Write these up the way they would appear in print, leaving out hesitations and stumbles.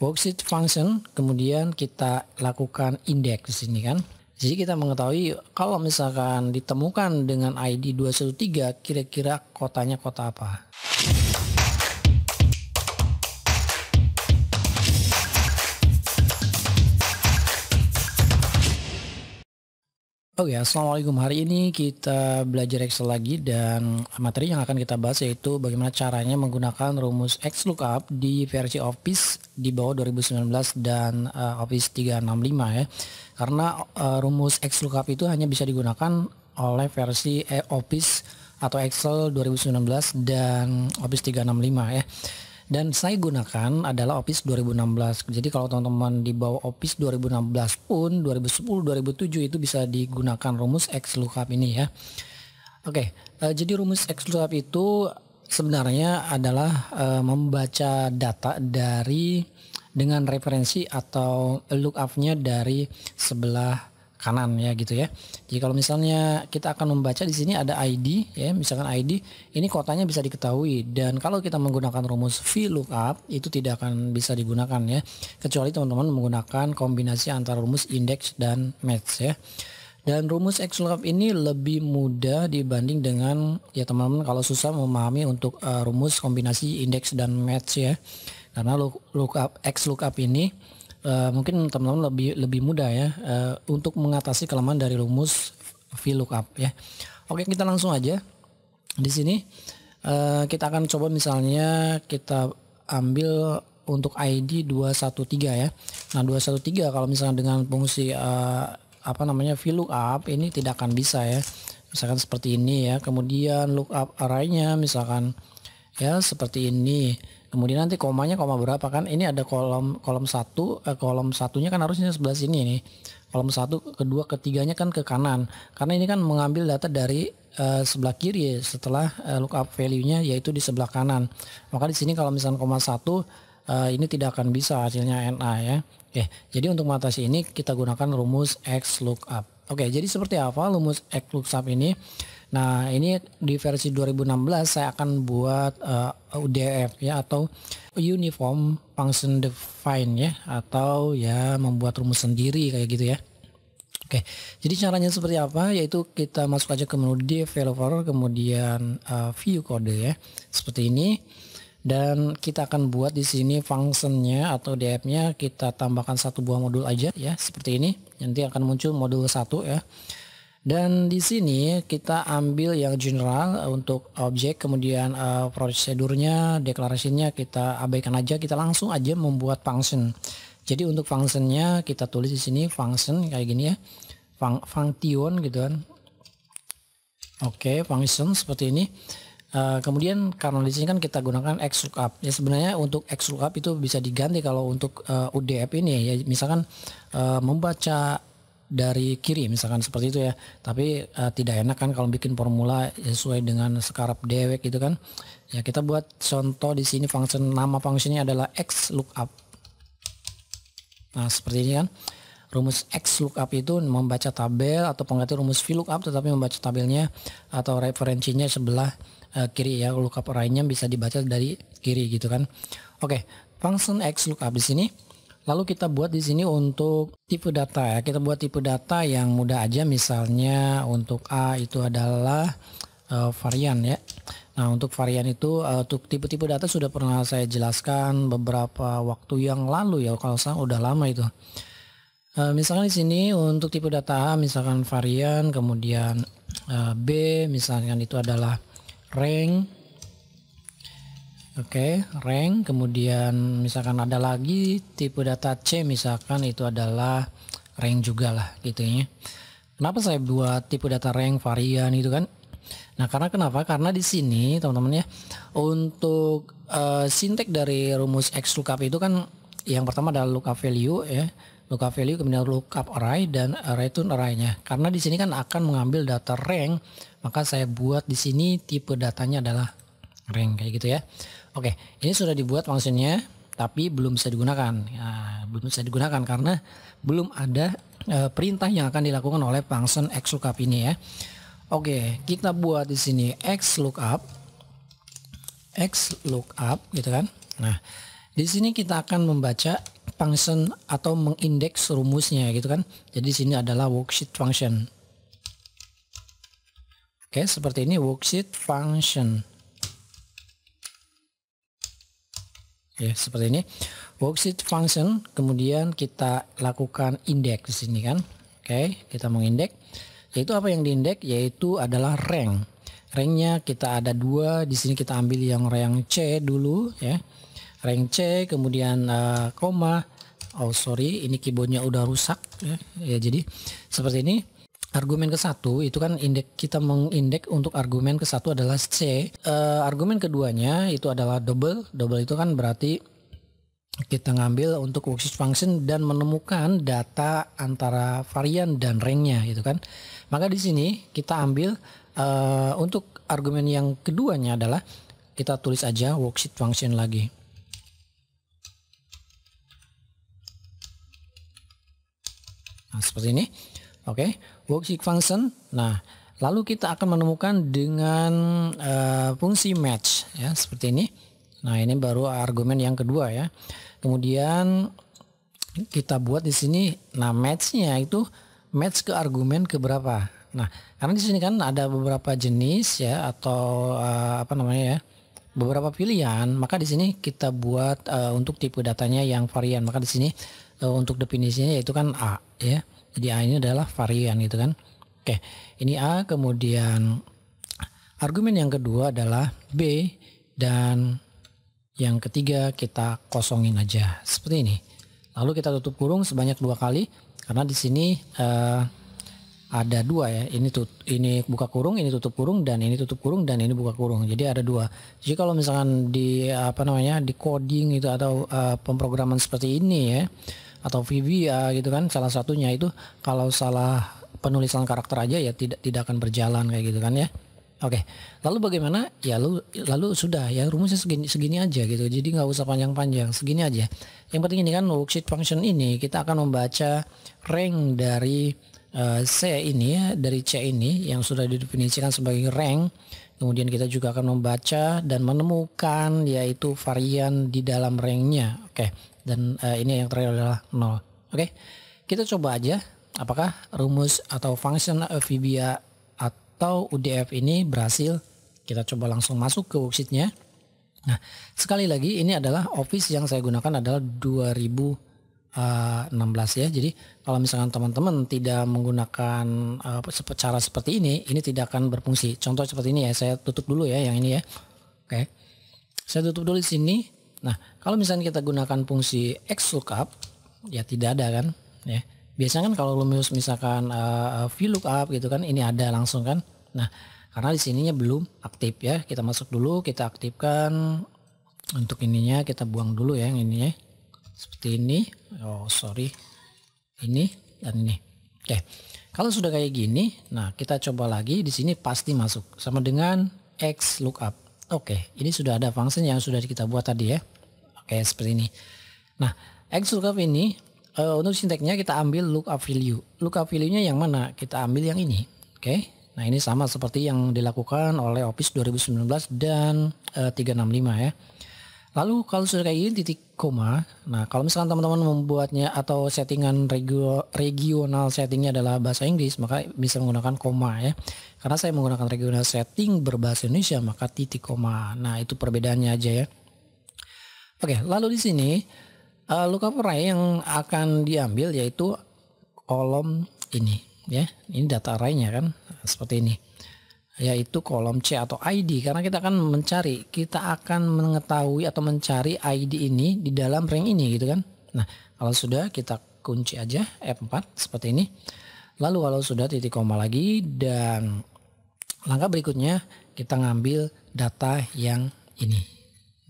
worksheet function, kemudian kita lakukan index di sini kan. Jadi kita mengetahui kalau misalkan ditemukan dengan ID 213, kira-kira kotanya kota apa. Oke, assalamualaikum. Hari ini kita belajar Excel lagi dan materi yang akan kita bahas yaitu bagaimana caranya menggunakan rumus XLOOKUP di versi Office di bawah 2019 dan Office 365 ya. Karena rumus XLOOKUP itu hanya bisa digunakan oleh versi Office atau Excel 2019 dan Office 365 ya. Dan saya gunakan adalah Office 2016. Jadi kalau teman-teman di bawah Office 2016 pun 2010, 2007 itu bisa digunakan rumus XLOOKUP ini ya. Oke, jadi rumus XLOOKUP itu sebenarnya adalah membaca data dengan referensi atau lookup-nya dari sebelah kanan ya gitu ya. Jadi kalau misalnya kita akan membaca di sini ada ID ya, misalkan ID ini kotanya bisa diketahui, dan kalau kita menggunakan rumus VLOOKUP itu tidak akan bisa digunakan ya, kecuali teman-teman menggunakan kombinasi antara rumus index dan match ya. Dan rumus XLOOKUP ini lebih mudah dibanding dengan ya teman-teman kalau susah memahami untuk rumus kombinasi index dan match ya. Karena XLOOKUP ini mungkin teman-teman lebih mudah ya untuk mengatasi kelemahan dari rumus VLOOKUP ya. Oke, kita langsung aja. Di sini kita akan coba misalnya kita ambil untuk ID 213 ya. Nah, 213 kalau misalnya dengan fungsi VLOOKUP ini tidak akan bisa ya. Misalkan seperti ini ya. Kemudian lookup array-nya misalkan ya seperti ini. Kemudian nanti komanya koma berapa kan? Ini ada kolom 1, kolom satunya kan harusnya sebelah sini nih. Kolom 1, kedua, ketiganya kan ke kanan. Karena ini kan mengambil data dari sebelah kiri setelah lookup value-nya yaitu di sebelah kanan. Maka di sini kalau misalnya koma 1 ini tidak akan bisa hasilnya NA ya. Oke, jadi untuk mengatasi ini kita gunakan rumus XLOOKUP. Oke, jadi seperti apa rumus XLOOKUP ini? Nah, ini di versi 2016 saya akan buat UDF ya, atau Uniform Function Define ya, atau ya membuat rumus sendiri kayak gitu ya. Oke, jadi caranya seperti apa? Yaitu kita masuk aja ke menu Developer, kemudian View Code ya, seperti ini. Dan kita akan buat di sini functionnya atau DF-nya kita tambahkan satu buah modul aja ya, seperti ini. Nanti akan muncul modul 1 ya. Dan di sini kita ambil yang general untuk objek, kemudian prosedurnya, deklarasinya kita abaikan aja, kita langsung aja membuat function. Jadi untuk functionnya kita tulis di sini function kayak gini ya, function gitu kan. Oke, function seperti ini. Kemudian karena di sini kan kita gunakan XLOOKUP. Ya sebenarnya untuk XLOOKUP itu bisa diganti kalau untuk UDF ini ya, misalkan membaca dari kiri misalkan seperti itu ya, tapi tidak enak kan kalau bikin formula sesuai dengan skarap dewek gitu kan ya. Kita buat contoh di sini function, nama fungsinya adalah XLOOKUP. Nah seperti ini kan, rumus XLOOKUP itu membaca tabel atau pengganti rumus VLOOKUP, tetapi membaca tabelnya atau referensinya sebelah kiri ya. Lookup array-nya bisa dibaca dari kiri gitu kan. Oke, function XLOOKUP di sini. Lalu kita buat di sini untuk tipe data ya. Kita buat tipe data yang mudah aja, misalnya untuk A itu adalah varian ya. Nah, untuk varian itu untuk tipe-tipe data sudah pernah saya jelaskan beberapa waktu yang lalu ya, kalau saya udah lama itu. Misalkan di sini untuk tipe data A misalkan varian, kemudian B misalkan itu adalah rank. Oke, rank, kemudian misalkan ada lagi tipe data C misalkan itu adalah rank juga lah gitu ya. Kenapa saya buat tipe data rank, varian itu kan? Nah, kenapa? Karena di sini teman-teman ya, untuk sintek dari rumus XLOOKUP itu kan yang pertama adalah lookup value ya. Lookup value, kemudian lookup array dan return array-nya. Karena di sini kan akan mengambil data rank, maka saya buat di sini tipe datanya adalah rank kayak gitu ya. Oke, ini sudah dibuat fungsinya, tapi belum bisa digunakan. Ya, belum bisa digunakan karena belum ada perintah yang akan dilakukan oleh function XLOOKUP ini ya. Oke, kita buat di sini XLOOKUP gitu kan. Nah, di Di sini kita akan membaca function atau mengindeks rumusnya gitu kan. Jadi di sini adalah worksheet function. Oke, seperti ini worksheet function. Ya, seperti ini. Worksheet function, kemudian kita lakukan indeks di sini kan. Oke, kita mengindeks. Yaitu apa yang diindeks? Yaitu adalah rank. Ranknya kita ada 2. Di sini kita ambil yang rank C dulu ya. Rank C, kemudian koma. Oh sorry, ini keyboardnya udah rusak ya. Jadi seperti ini. Argumen ke-1 itu kan indeks, kita mengindeks untuk argumen ke-1 adalah C. Argumen keduanya itu adalah double. Double itu kan berarti kita ngambil untuk worksheet function dan menemukan data antara varian dan ranknya gitu kan. Maka di sini kita ambil untuk argumen yang keduanya adalah kita tulis aja worksheet function lagi. Nah, seperti ini. Oke, worksheet function. Nah, lalu kita akan menemukan dengan fungsi match ya, seperti ini. Nah, ini baru argumen yang kedua ya. Kemudian kita buat di sini, nah match-nya itu match ke argumen ke berapa. Nah, karena di sini kan ada beberapa jenis ya atau apa namanya ya, beberapa pilihan, maka di sini kita buat untuk tipe datanya yang varian. Maka di sini untuk definisinya yaitu kan A ya. Jadi A ini adalah varian gitu kan. Oke, ini A, kemudian argumen yang kedua adalah B, dan yang ketiga kita kosongin aja seperti ini. Lalu kita tutup kurung sebanyak 2 kali karena di sini ada 2 ya. Ini buka kurung, ini tutup kurung, dan ini tutup kurung, dan ini buka kurung. Jadi ada 2. Jadi kalau misalkan di apa namanya di coding itu atau pemrograman seperti ini ya, atau VBA gitu kan, salah satunya itu kalau salah penulisan karakter aja ya tidak akan berjalan kayak gitu kan ya. Oke, lalu bagaimana ya, lalu sudah ya, rumusnya segini aja gitu, jadi nggak usah panjang-panjang, segini aja. Yang penting ini kan worksheet function ini kita akan membaca rank dari C ini ya, dari C ini yang sudah didefinisikan sebagai rank. Kemudian kita juga akan membaca dan menemukan yaitu varian di dalam ranknya. Oke, dan ini yang terakhir adalah 0. Oke, kita coba aja apakah rumus atau function VBA atau UDF ini berhasil. Kita coba langsung masuk ke worksheetnya. Nah, sekali lagi ini adalah Office yang saya gunakan adalah 2016 ya. Jadi kalau misalkan teman-teman tidak menggunakan cara seperti ini tidak akan berfungsi. Contoh seperti ini ya, saya tutup dulu ya yang ini ya. Oke, saya tutup dulu di sini. Nah, kalau misalnya kita gunakan fungsi XLOOKUP ya tidak ada kan ya. Biasanya kan kalau rumus misalkan VLOOKUP gitu kan, ini ada langsung kan. Nah, karena di sininya belum aktif ya. Kita masuk dulu, kita aktifkan. Untuk ininya kita buang dulu ya yang ini ya. Seperti ini. Oh, sorry. Ini dan ini. Oke. Kalau sudah kayak gini, nah kita coba lagi, di sini pasti masuk sama dengan XLOOKUP. Oke, ini sudah ada function yang sudah kita buat tadi ya. Oke, seperti ini. Nah, XLOOKUP ini untuk sinteksnya kita ambil lookup value. Lookup value-nya yang mana? Kita ambil yang ini. Oke. Nah, ini sama seperti yang dilakukan oleh Office 2019 dan 365 ya. Lalu kalau sudah kayak gini titik koma. Nah, kalau misalkan teman-teman membuatnya atau settingan regional settingnya adalah bahasa Inggris, maka bisa menggunakan koma ya. Karena saya menggunakan regional setting berbahasa Indonesia, maka titik koma. Nah, itu perbedaannya aja ya. Oke, lalu di sini lookup array yang akan diambil yaitu kolom ini ya. Ini data array-nya kan seperti ini. Yaitu kolom C atau ID, karena kita akan mengetahui atau mencari ID ini di dalam rank ini gitu kan. Nah, kalau sudah kita kunci aja F4 seperti ini. Lalu kalau sudah titik koma lagi, dan langkah berikutnya kita ngambil data yang ini.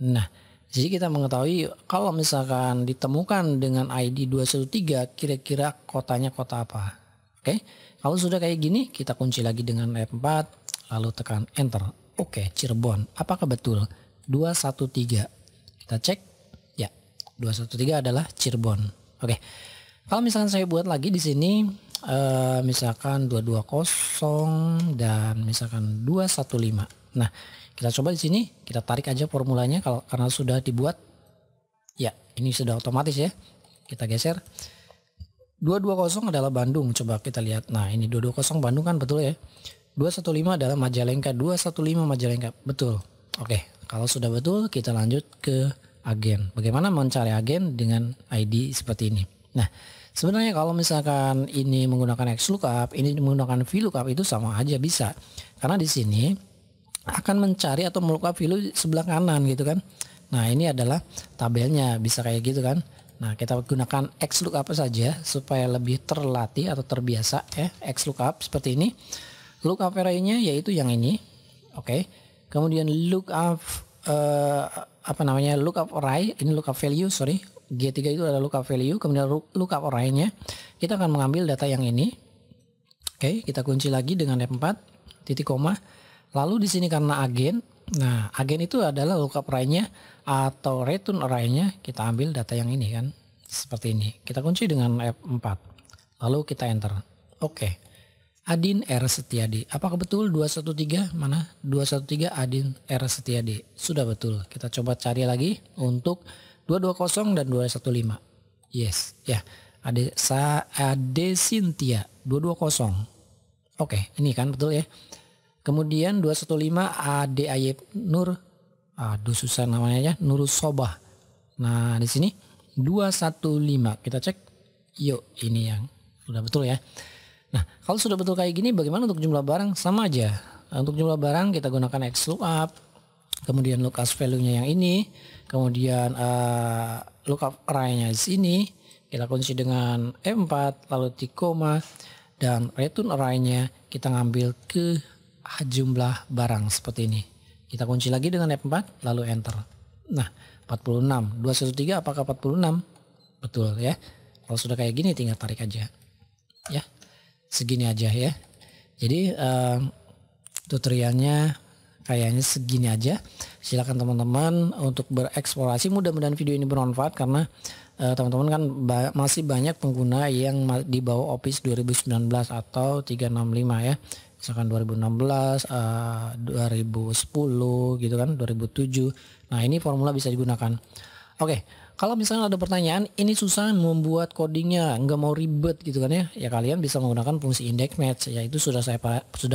Nah, jadi kita mengetahui kalau misalkan ditemukan dengan ID 213 kira-kira kotanya kota apa. Oke, kalau sudah kayak gini kita kunci lagi dengan F4. Lalu tekan enter. Oke, Cirebon. Apakah betul? 213. Kita cek. Ya, 213 adalah Cirebon. Oke. Kalau misalkan saya buat lagi di sini misalkan 220 dan misalkan 215. Nah, kita coba di sini, kita tarik aja formulanya karena sudah dibuat. Ya, ini sudah otomatis ya. Kita geser. 220 adalah Bandung, coba kita lihat. Nah, ini 220 Bandung kan betul ya. 215 adalah Majalengka, 215 Majalengka, betul. Oke, kalau sudah betul kita lanjut ke agen. Bagaimana mencari agen dengan ID seperti ini. Nah, sebenarnya kalau misalkan ini menggunakan XLOOKUP, ini menggunakan VLOOKUP itu sama aja bisa. Karena di sini akan mencari atau melookup value sebelah kanan gitu kan. Nah, ini adalah tabelnya, bisa kayak gitu kan. Nah, kita gunakan XLOOKUP saja supaya lebih terlatih atau terbiasa ya. XLOOKUP seperti ini. Lookup array-nya yaitu yang ini. Oke. Kemudian lookup lookup array, ini lookup value, sorry. G3 itu adalah lookup value, kemudian lookup array-nya kita akan mengambil data yang ini. Oke, kita kunci lagi dengan F4 titik koma. Lalu di sini karena agen, nah agen itu adalah lookup array-nya atau return array-nya, kita ambil data yang ini kan. Seperti ini. Kita kunci dengan F4. Lalu kita enter. Oke. Adin R Setiadi. Apakah betul 213? Mana? 213 Adin R Setiadi. Sudah betul. Kita coba cari lagi untuk 220 dan 215. Yes, ya. Ade Cynthia 220. Oke, ini kan betul ya. Kemudian 215 Ade Ayep Nur. Aduh susah namanya ya, Nur Sobah. Nah, di sini 215. Kita cek. Yuk, ini yang sudah betul ya. Nah, kalau sudah betul kayak gini, bagaimana untuk jumlah barang? Sama aja. Untuk jumlah barang kita gunakan XLOOKUP, kemudian lookup value-nya yang ini, kemudian lookup array-nya di sini, kita kunci dengan F4, lalu titik koma, dan return array-nya kita ngambil ke jumlah barang seperti ini. Kita kunci lagi dengan F4, lalu enter. Nah, 46. 213 apakah 46? Betul ya. Kalau sudah kayak gini tinggal tarik aja. Ya. Segini aja ya. Jadi tutorialnya kayaknya segini aja. Silakan teman-teman untuk bereksplorasi. Mudah-mudahan video ini bermanfaat karena teman-teman kan masih banyak pengguna yang di bawah Office 2019 atau 365 ya. Misalkan 2016, 2010 gitu kan, 2007. Nah, ini formula bisa digunakan. Oke. Kalau misalnya ada pertanyaan, ini susah membuat codingnya, nggak mau ribet gitu kan ya, ya kalian bisa menggunakan fungsi index match, ya itu sudah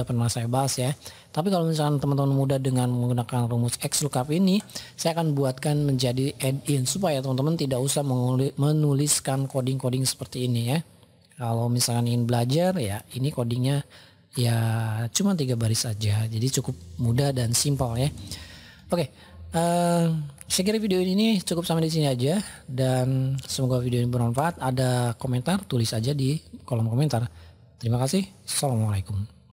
pernah saya bahas ya. Tapi kalau misalnya teman-teman mudah dengan menggunakan rumus XLOOKUP ini, saya akan buatkan menjadi add-in supaya teman-teman tidak usah menuliskan coding-coding seperti ini ya. Kalau misalnya ingin belajar ya, ini codingnya ya cuma 3 baris saja, jadi cukup mudah dan simpel ya. Oke. Saya kira video ini cukup sampai di sini aja dan semoga video ini bermanfaat. Ada komentar tulis aja di kolom komentar. Terima kasih. Assalamualaikum.